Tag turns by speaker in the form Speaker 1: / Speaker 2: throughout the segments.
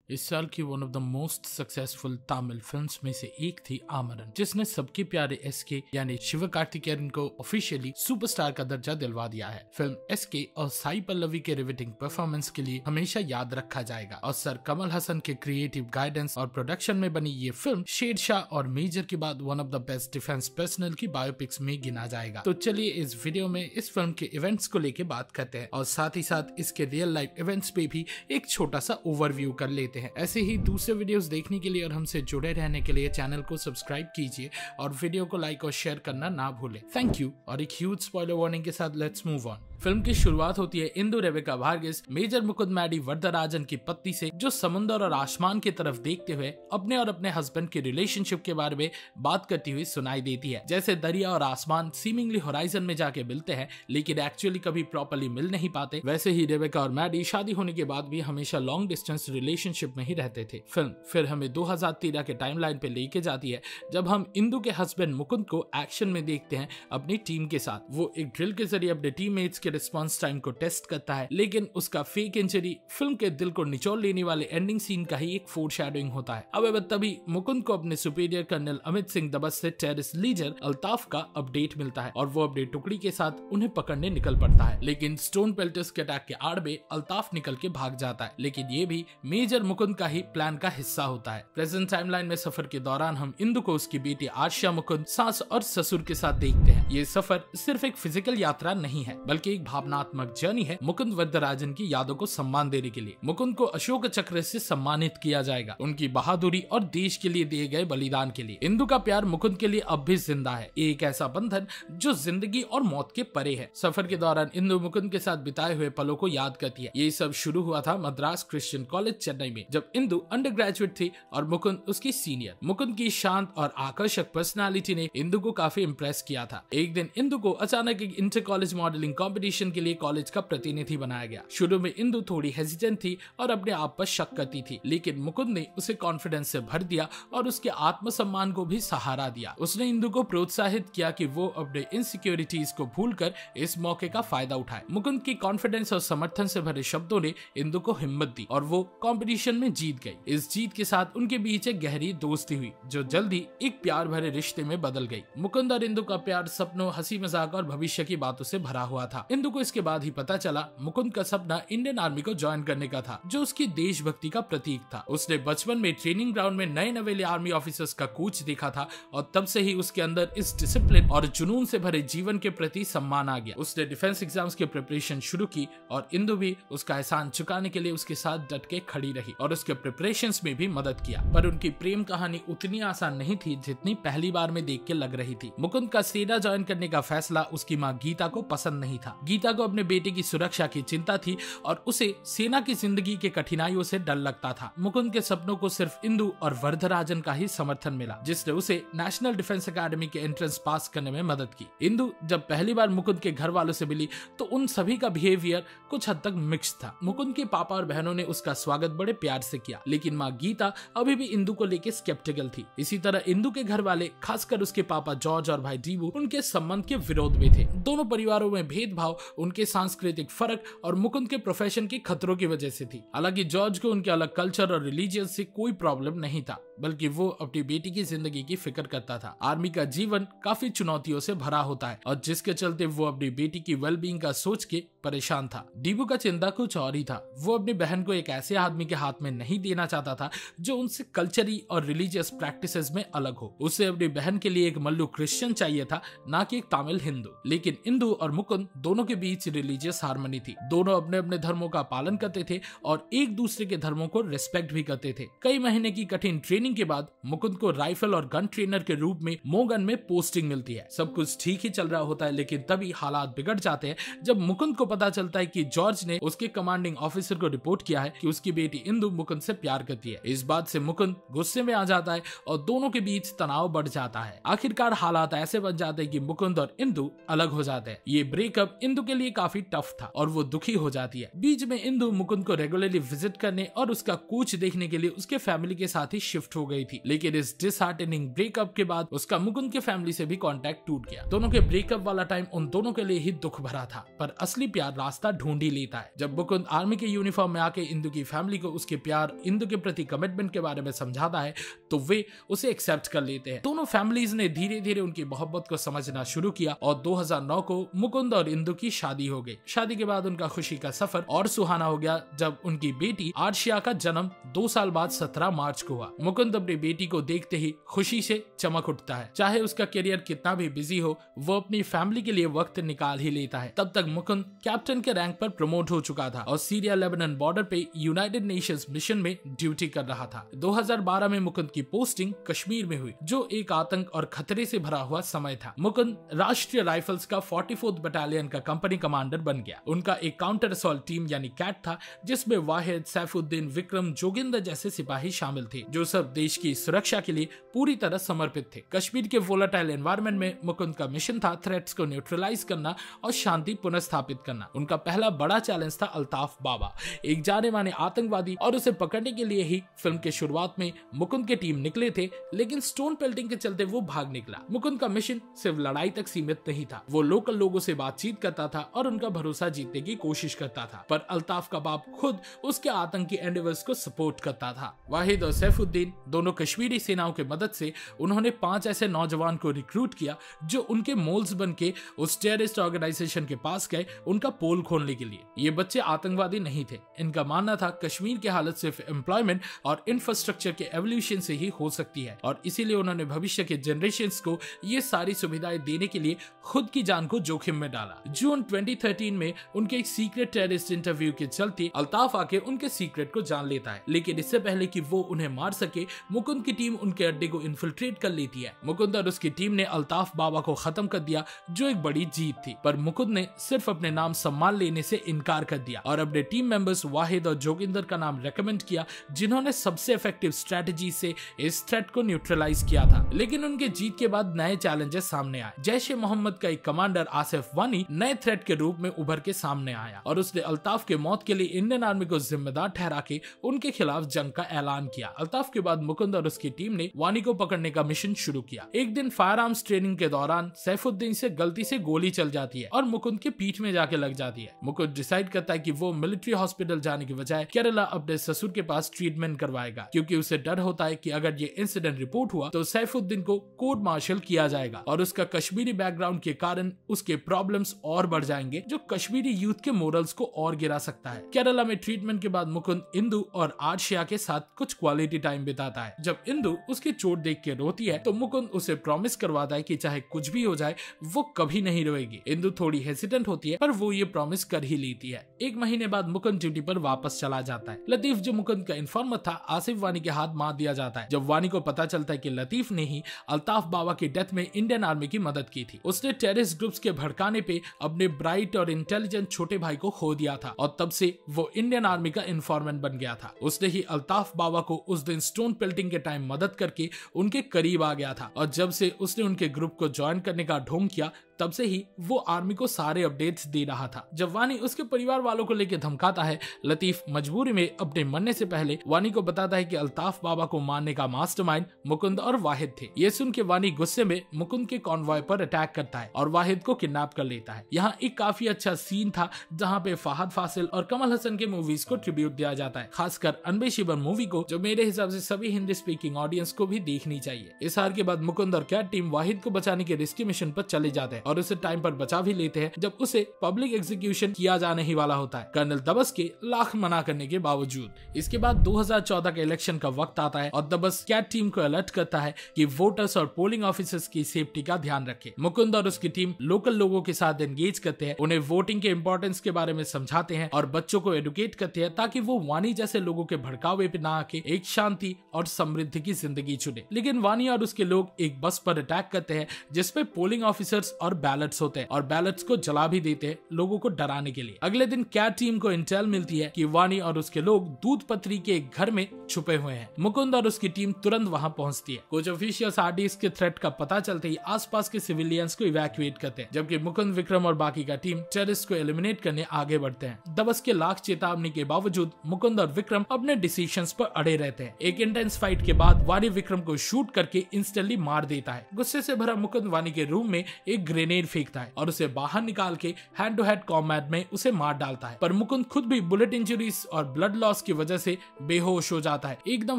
Speaker 1: इस साल की one of the most successful Tamil films में से एक थी आमरन, जिसने सबके प्यारे एसके यानी शिवकार्तिकेयन को ऑफिशियली सुपरस्टार का दर्जा दिलवा दिया है। फिल्म एसके और साई पल्लवी के रिवेटिंग परफॉर्मेंस के लिए हमेशा याद रखा जाएगा और सर कमल हसन के क्रिएटिव गाइडेंस और प्रोडक्शन में बनी ये फिल्म शेरशाह और मेजर के बाद one of the best defence personnel की बायोपिक्स में गिना जाएगा। तो चलिए इस वीडियो में इस फिल्म के इवेंट्स को लेके बात करते हैं और साथ ही साथ इसके रियल लाइफ इवेंट्स पे भी एक छोटा सा ओवरव्यू कर लेते हैं। ऐसे ही दूसरे वीडियोस देखने के लिए और हमसे जुड़े रहने के लिए चैनल को सब्सक्राइब कीजिए और वीडियो को लाइक और शेयर करना ना भूलें। Thank you. और एक ह्यूज स्पॉइलर वार्निंग के साथ लेट्स मूव ऑन। फिल्म की शुरुआत होती है Indu Rebecca Varghese major Mukund Maddy Varadarajan की पत्नी से, जो समुद्र और आसमान की तरफ देखते हुए अपने और अपने हस्बैंड के रिलेशनशिप के बारे में बात करती हुई सुनाई देती है। जैसे दरिया और आसमान सीमिंगली होराइजन में जाके मिलते हैं लेकिन एक्चुअली कभी प्रॉपर्ली मिल नहीं पाते, वैसे ही रेबेका और मैडी शादी होने के बाद भी हमेशा लॉन्ग डिस्टेंस रिलेशनशिप में ही रहते थे। फिल्म फिर हमें 2013 के टाइमलाइन पे लेके जाती है जब हम इंदु के हस्बैंड मुकुंद को एक्शन में देखते हैं अपनी टीम के साथ। वो एक ड्रिल के जरिए अपने टीममेट्स के रिस्पांस टाइम को टेस्ट करता है, लेकिन उसका फेक इंजरी फिल्म के दिल को निचोड़ लेने वाले एंडिंग सीन का ही एक फोरशैडोइंग होता है। अब तभी मुकुंद को अपने सुपीरियर कर्नल अमित सिंह दबस से टेररिस्ट लीडर अल्ताफ का अपडेट मिलता है और वो अपनी टुकड़ी के साथ उन्हें पकड़ने निकल पड़ता है, लेकिन स्टोन पेल्टर्स के अटैक के आड़ में अल्ताफ निकल के भाग जाता है। लेकिन ये भी मेजर मुकुंद का ही प्लान का हिस्सा होता है। प्रेजेंट टाइमलाइन में सफर के दौरान हम इंदु को उसकी बेटी आर्शिया मुकुंद सास और ससुर के साथ देखते हैं। ये सफर सिर्फ एक फिजिकल यात्रा नहीं है बल्कि एक भावनात्मक जर्नी है मुकुंद वरदराजन की यादों को सम्मान देने के लिए। मुकुंद को अशोक चक्र से सम्मानित किया जाएगा उनकी बहादुरी और देश के लिए दिए गए बलिदान के लिए। इंदु का प्यार मुकुंद के लिए अब भी जिंदा है, एक ऐसा बंधन जो जिंदगी और मौत के परे है। सफर के दौरान इंदु मुकुंद के साथ बिताए हुए पलों को याद करती है। ये सब शुरू हुआ था मद्रास क्रिश्चियन कॉलेज चेन्नई में, जब इंदु अंडर ग्रेजुएट थी और मुकुंद उसकी सीनियर। मुकुंद की शांत और आकर्षक पर्सनालिटी ने इंदु को काफी इम्प्रेस किया था। एक दिन इंदु को अचानक एक इंटर कॉलेज मॉडलिंग कंपटीशन के लिए कॉलेज का प्रतिनिधि बनाया गया। शुरू में इंदु थोड़ी हेजिटेंट थी और अपने आप पर शक करती थी, लेकिन मुकुंद ने उसे कॉन्फिडेंस से भर दिया और उसके आत्मसम्मान को भी सहारा दिया। उसने इंदु को प्रोत्साहित किया कि वो अपने इनसिक्योरिटीज को भूलकर इस मौके का फायदा उठाए। मुकुंद की कॉन्फिडेंस और समर्थन से भरे शब्दों ने इंदु को हिम्मत दी और वो कंपटीशन में जीत गई। इस जीत के साथ उनके बीच एक गहरी दोस्ती हुई जो जल्दी एक प्यार भरे रिश्ते में बदल गई। मुकुंद और इंदु का प्यार सपनों, हंसी मजाक और भविष्य की बातों से भरा हुआ था। इंदु को इसके बाद ही पता चला मुकुंद का सपना इंडियन आर्मी को ज्वाइन करने का था, जो उसकी देशभक्ति का प्रतीक था। उसने बचपन में ट्रेनिंग ग्राउंड में नए नवेले आर्मी ऑफिसर्स का कूच देखा था और तब से ही उसके अंदर इस डिसिप्लिन और जुनून से भरे जीवन के प्रति सम्मान आ गया। उसने डिफेंस एग्जाम्स की प्रिपरेशन शुरू की और इंदु भी उसका एहसान चुकाने के लिए उसके साथ डट के खड़ी रही और उसके प्रिपरेशंस में भी मदद किया। पर उनकी प्रेम कहानी उतनी आसान नहीं थी जितनी पहली बार में देख के लग रही थी। मुकुंद का सेना ज्वाइन करने का फैसला उसकी माँ गीता को पसंद नहीं था। गीता को अपने बेटे की सुरक्षा की चिंता थी और उसे सेना की जिंदगी के कठिनाइयों से डर लगता था। मुकुंद के सपनों को सिर्फ इंदु और वरदराजन का ही समर्थन मिला, जिसने उसे नेशनल डिफेंस एकेडमी के एंट्रेंस पास करने में मदद की। इंदु जब पहली बार मुकुंद के घर वालों से मिली तो उन सभी का बिहेवियर कुछ हद तक मिक्स था। मुकुंद के पापा और बहनों ने उसका स्वागत बड़े प्यार से किया, लेकिन माँ गीता अभी भी इंदु को लेकर स्केप्टिकल थी। इसी तरह इंदु के घर वाले, खासकर उसके पापा जॉर्ज और भाई डीबू, उनके संबंध के विरोध में थे। दोनों परिवारों में भेदभाव उनके सांस्कृतिक फर्क और मुकुंद के प्रोफेशन के खतरों की वजह से थी। हालांकि जॉर्ज को उनके अलग कल्चर और रिलीजियन से कोई प्रॉब्लम नहीं था, बल्कि वो अपनी बेटी की जिंदगी की फिक्र करता था। आर्मी का जीवन काफी चुनौतियों से भरा होता है और जिसके चलते वो अपनी बेटी की वेलबींग का सोच के परेशान था। डीबू का चिंता कुछ और ही था। वो अपनी बहन को एक ऐसे आदमी के हाथ में नहीं देना चाहता था जो उनसे कल्चरी और रिलीजियस प्रैक्टिसेस में अलग हो। उसे अपनी बहन के लिए एक मल्लू क्रिश्चियन चाहिए था, ना कि एक तमिल हिंदू। लेकिन इंदु और मुकुंद दोनों के बीच रिलीजियस हार्मनी थी। दोनों अपने अपने धर्मों का पालन करते थे और एक दूसरे के धर्मों को रिस्पेक्ट भी करते थे। कई महीने की कठिन ट्रेनिंग के बाद मुकुंद को राइफल और गन ट्रेनर के रूप में मोगन में पोस्टिंग मिलती है। सब कुछ ठीक ही चल रहा होता है, लेकिन तभी हालात बिगड़ जाते हैं जब मुकुंद को पता चलता है कि जॉर्ज ने उसके कमांडिंग ऑफिसर को रिपोर्ट किया है कि उसकी बेटी इंदु मुकुंद से प्यार करती है। इस बात से मुकुंद गुस्से में आ जाता है और दोनों के बीच तनाव बढ़ जाता है। आखिरकार हालात ऐसे बन जाते हैं कि मुकुंद और इंदु अलग हो जाते हैं। ये ब्रेकअप इंदु के लिए काफी टफ था और वो दुखी हो जाती है। बीच में इंदु मुकुंद को रेगुलरली विजिट करने और उसका कोच देखने के लिए उसके फैमिली के साथ ही शिफ्ट हो गई थी, लेकिन इस डिसहार्टनिंग ब्रेकअप के बाद उसका मुकुंद के फैमिली से भी कांटेक्ट टूट गया। दोनों के ब्रेकअप वाला टाइम उन दोनों के लिए ही दुख भरा था, पर असली प्यार रास्ता ढूंढ ही लेता है। जब मुकुंद आर्मी के यूनिफॉर्म में आके इंदु की फैमिली को उसके प्यार, इंदु के प्रति कमिटमेंट के बारे में समझाता है तो वे उसे एक्सेप्ट कर लेते हैं। दोनों फैमिलीज ने धीरे धीरे उनकी मोहब्बत को समझना शुरू किया और 2009 को मुकुंद और इंदु की शादी हो गई। शादी के बाद उनका खुशी का सफर और सुहाना हो गया जब उनकी बेटी आर्शिया का जन्म 2 साल बाद 17 मार्च को हुआ। मुकुंद अपनी बेटी को देखते ही खुशी से चमक उठता है। चाहे उसका करियर कितना भी बिजी हो, वो अपनी फैमिली के लिए वक्त निकाल ही लेता है। तब तक मुकुंद कैप्टन के रैंक पर प्रमोट हो चुका था और सीरिया लेबनान बॉर्डर पे यूनाइटेड नेशंस मिशन में ड्यूटी कर रहा था। 2012 में मुकुंद की पोस्टिंग कश्मीर में हुई, जो एक आतंक और खतरे से भरा हुआ समय था। मुकुंद राष्ट्रीय राइफल्स का 44th बटालियन का कंपनी कमांडर बन गया। उनका एक काउंटर असॉल्ट टीम यानी कैट था, जिसमें वाहिद, सैफुद्दीन, विक्रम, जोगिंदर जैसे सिपाही शामिल थे, जो सब देश की सुरक्षा के लिए पूरी तरह समर्पित थे। कश्मीर के वोलेटाइल एनवायरनमेंट में मुकुंद का मिशन था थ्रेट्स को न्यूट्रलाइज करना और शांति पुनर्स्थापित करना। उनका पहला बड़ा चैलेंज था अल्ताफ बाबा, एक जाने माने आतंकवादी, और उसे पकड़ने के लिए ही फिल्म के शुरुआत में मुकुंद की टीम निकले थे, लेकिन स्टोन पेल्टिंग के चलते वो भाग निकला। मुकुंद का मिशन सिर्फ लड़ाई तक सीमित नहीं था, वो लोकल लोगों से बातचीत करता था और उनका भरोसा जीतने की कोशिश करता था। पर अल्ताफ का बाप खुद उसके आतंकी एंडेवर्स को सपोर्ट करता था। वाहिद और सैफुद्दीन दोनों कश्मीरी सेनाओं की मदद से उन्होंने 5 ऐसे नौजवान को रिक्रूट किया जो उनके मोल्स बन के उस टेररिस्ट ऑर्गेनाइजेशन के पास गए उनका पोल खोलने के लिए। ये बच्चे आतंकवादी नहीं थे। इनका मानना था कश्मीर की हालत सिर्फ एम्प्लॉयमेंट और इंफ्रास्ट्रक्चर के एवोल्यूशन से ही हो सकती है, और इसीलिए उन्होंने भविष्य के जनरेशंस को ये सारी सुविधाएं देने के लिए खुद की जान को जोखिम में डाला। जून 2013 में उनके एक सीक्रेट टेररिस्ट इंटरव्यू के चलते अल्ताफ आके उनके सीक्रेट को जान लेता है, लेकिन इससे पहले कि वो उन्हें मार सके, मुकुंद की टीम उनके अड्डे को इन्फिल्ट्रेट कर लेती है। मुकुंद और उसकी टीम ने अल्ताफ बाबा को खत्म कर दिया, जो एक बड़ी जीत थी, पर मुकुंद ने सिर्फ अपने नाम सम्मान लेने से इनकार कर दिया और अपने टीम मेंबर्स वाहिद और जोगिंदर का नाम रेकमेंड किया, जिन्होंने सबसे इफेक्टिव स्ट्रेटजी से इस थ्रेट को न्यूट्रलाइज किया था। लेकिन उनके जीत के बाद नए चैलेंजेस सामने आए। जैश ए मोहम्मद का एक कमांडर आसिफ वानी नए थ्रेट के रूप में उभर के सामने आया और उसने अल्ताफ के मौत के लिए इंडियन आर्मी को जिम्मेदार ठहरा के उनके खिलाफ जंग का ऐलान किया। अल्ताफ के बाद मुकुंद और उसकी टीम ने वानी को पकड़ने का मिशन शुरू किया। एक दिन फायर आर्म्स ट्रेनिंग के दौरान सैफुद्दीन से गलती से गोली चल जाती है और मुकुंद के पीठ में जाके लग जाती है। मुकुंद डिसाइड करता है कि वो मिलिट्री हॉस्पिटल जाने की बजाय केरला अपने ससुर के पास ट्रीटमेंट करवाएगा, क्योंकि उसे डर होता है कि अगर ये इंसिडेंट रिपोर्ट हुआ तो सैफुद्दीन को कोर्ट मार्शल किया जाएगा और उसका कश्मीरी बैकग्राउंड के कारण उसके प्रॉब्लम्स और बढ़ जाएंगे, जो कश्मीरी यूथ के मोरल्स को और गिरा सकता है। केरला में ट्रीटमेंट के बाद मुकुंद इंदु और आर्शिया के साथ कुछ क्वालिटी टाइम बिताता है। जब इंदु उसकी चोट देख के रोती है तो मुकुंद उसे प्रॉमिस करवाता है कि चाहे कुछ भी हो जाए वो कभी नहीं रोएगी। इंदु थोड़ी हेसिटेंट होती है, पर वो ये प्रॉमिस कर ही लेती है। 1 महीने बाद मुकुंद ड्यूटी पर वापस चला जाता है। लतीफ, जो मुकुंद का इन्फॉर्मर था, आसिफ वानी के हाथ मार दिया जाता है। जब वानी को पता चलता है कि लतीफ ने ही अल्ताफ बाबा की डेथ में इंडियन आर्मी की मदद की थी, उसने टेररिस्ट ग्रुप्स के भड़काने पे अपने ब्राइट और इंटेलिजेंट छोटे भाई को खो दिया था और तब से वो इंडियन आर्मी का इन्फॉर्मेंट बन गया था। उसने ही अल्ताफ बाबा को उस दिन स्टोन पेल्टिंग के टाइम मदद करके उनके करीब आ गया था, और जब से उसने उनके ग्रुप को ज्वाइन करने का ढोंग किया तब से ही वो आर्मी को सारे अपडेट्स दे रहा था। जब वानी उसके परिवार वालों को लेकर धमकाता है, लतीफ मजबूरी में अपने मरने से पहले वानी को बताता है कि अल्ताफ बाबा को मारने का मास्टरमाइंड मुकुंद और वाहिद थे। ये सुन के वानी गुस्से में मुकुंद के कॉन्वॉय पर अटैक करता है और वाहिद को किडनैप कर लेता है। यहाँ एक काफी अच्छा सीन था जहाँ पे फहद फासिल और कमल हसन के मूवीज को ट्रिब्यूट दिया जाता है, खासकर अनबे शिबर मूवी को, जो मेरे हिसाब से सभी हिंदी स्पीकिंग ऑडियंस को भी देखनी चाहिए। इस हार के बाद मुकुंद और कैट टीम वाहिद को बचाने के रेस्क्यू मिशन पर चले जाते हैं और उसे टाइम पर बचा भी लेते हैं जब उसे पब्लिक एग्जीक्यूशन किया जाने ही वाला होता है, कर्नल दबस के लाख मना करने के बावजूद। इसके बाद 2014 का इलेक्शन का वक्त आता है और दबस कैट टीम को अलर्ट करता है कि वोटर्स और पोलिंग ऑफिसर्स की सेफ्टी का ध्यान रखे। मुकुंद और उसकी टीम लोकल लोगों के साथ एंगेज करते हैं, उन्हें वोटिंग के इंपॉर्टेंस के बारे में समझाते हैं और बच्चों को एडुकेट करते हैं ताकि वो वानी जैसे लोगों के भड़कावे पे ना आके एक शांति और समृद्धि की जिंदगी चुने। लेकिन वानी और उसके लोग एक बस पर अटैक करते हैं जिसपे पोलिंग ऑफिसर्स और बैलेट्स होते हैं और बैलेट्स को जला भी देते हैं लोगों को डराने के लिए। अगले दिन कैट टीम को इंटेल मिलती है कि वानी और उसके लोग दूध पत्री के एक घर में छुपे हुए हैं। मुकुंद और उसकी टीम तुरंत वहां पहुंचती है। कुछ ऑफिशियल्स आरडीएक्स के थ्रेट का पता चलते ही आसपास के सिविलियंस को इवैक्यूएट करते हैं, जबकि मुकुंद, विक्रम और बाकी का टीम टेररिस्ट को एलिमिनेट करने आगे बढ़ते हैं। दबस के लाख चेतावनी के बावजूद मुकुंद और विक्रम अपने डिसीजंस पर अड़े रहते हैं। एक इंटेंस फाइट के बाद वानी विक्रम को शूट करके इंस्टेंटली मार देता है। गुस्से से भरा मुकुंद वानी के रूम में एक ग्रेनेड फेंकता है और उसे बाहर निकाल के हैंड टू हैंड कॉम्बैट में उसे मार डालता है, पर मुकुंद खुद भी बुलेट इंजरीज और ब्लड लॉस की वजह से बेहोश हो जाता है, एकदम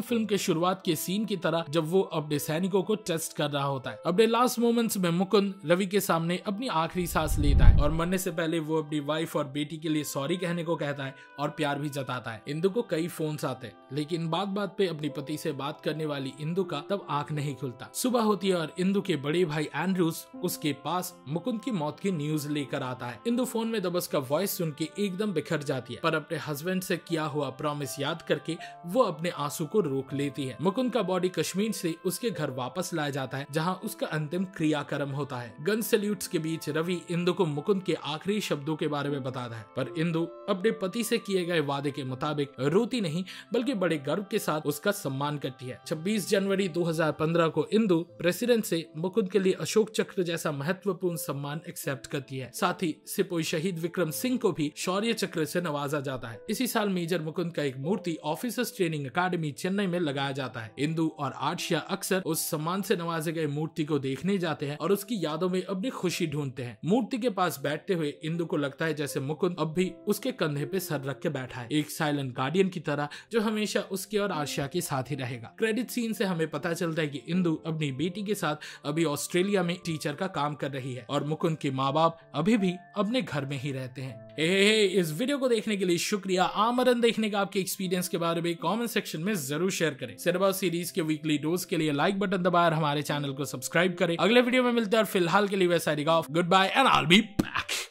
Speaker 1: फिल्म के शुरुआत के सीन की तरह जब वो अपने सैनिकों को टेस्ट कर रहा होता है। अपने लास्ट मोमेंट्स में मुकुंद रवि के सामने अपनी आखिरी सांस लेता है और मरने से पहले वो अपनी वाइफ और बेटी के लिए सॉरी कहने को कहता है और प्यार भी जताता है। इंदु को कई फोन्स आते हैं, लेकिन बात बात पे अपनी पति से बात करने वाली इंदु का तब आंख नहीं खुलता। सुबह होती है और इंदु के बड़े भाई एंड्रूस उसके पास मुकुंद की मौत की न्यूज लेकर आता है। इंदु फोन में दबस का वॉइस सुन के एकदम बिखर जाती है, पर अपने हस्बैंड से किया हुआ प्रॉमिस याद करके वो अपने आंसू को रोक लेती है। मुकुंद का बॉडी कश्मीर से उसके घर वापस लाया जाता है, जहां उसका अंतिम क्रियाक्रम होता है। गन सैल्यूट्स के बीच रवि इंदु को मुकुंद के आखिरी शब्दों के बारे में बताता है, पर इंदु अपने पति से किए गए वादे के मुताबिक रोती नहीं बल्कि बड़े गर्व के साथ उसका सम्मान करती है। 26 जनवरी 2015 को इंदु प्रेसिडेंट से मुकुंद के लिए अशोक चक्र जैसा महत्वपूर्ण सम्मान एक्सेप्ट करती है। साथ ही सिपाही शहीद विक्रम सिंह को भी शौर्य चक्र से नवाजा जाता है। इसी साल मेजर मुकुंद का एक मूर्ति ऑफिसर्स ट्रेनिंग अकादमी चेन्नई में लगाया जाता है। इंदु और आर्शिया अक्सर उस सम्मान से नवाजे गए मूर्ति को देखने जाते हैं और उसकी यादों में अपनी खुशी ढूंढते हैं। मूर्ति के पास बैठते हुए इंदु को लगता है जैसे मुकुंद अब भी उसके कंधे पे सर रख के बैठा है, एक साइलेंट गार्डियन की तरह जो हमेशा उसके और आर्शिया के साथ ही रहेगा। क्रेडिट सीन से हमें पता चलता है कि इंदु अपनी बेटी के साथ अभी ऑस्ट्रेलिया में टीचर का काम कर रही है और मुकुंद के माँ बाप अभी भी अपने घर में ही रहते हैं। इस वीडियो को देखने के लिए शुक्रिया। आमरण देखने का आपके एक्सपीरियंस के बारे में कमेंट सेक्शन में जरूर शेयर करें। सिनेमा सीरीज के वीकली डोज के लिए लाइक बटन दबाएं और हमारे चैनल को सब्सक्राइब करें। अगले वीडियो में मिलते हैं और फिलहाल के लिए वैसा goodbye and I will be back.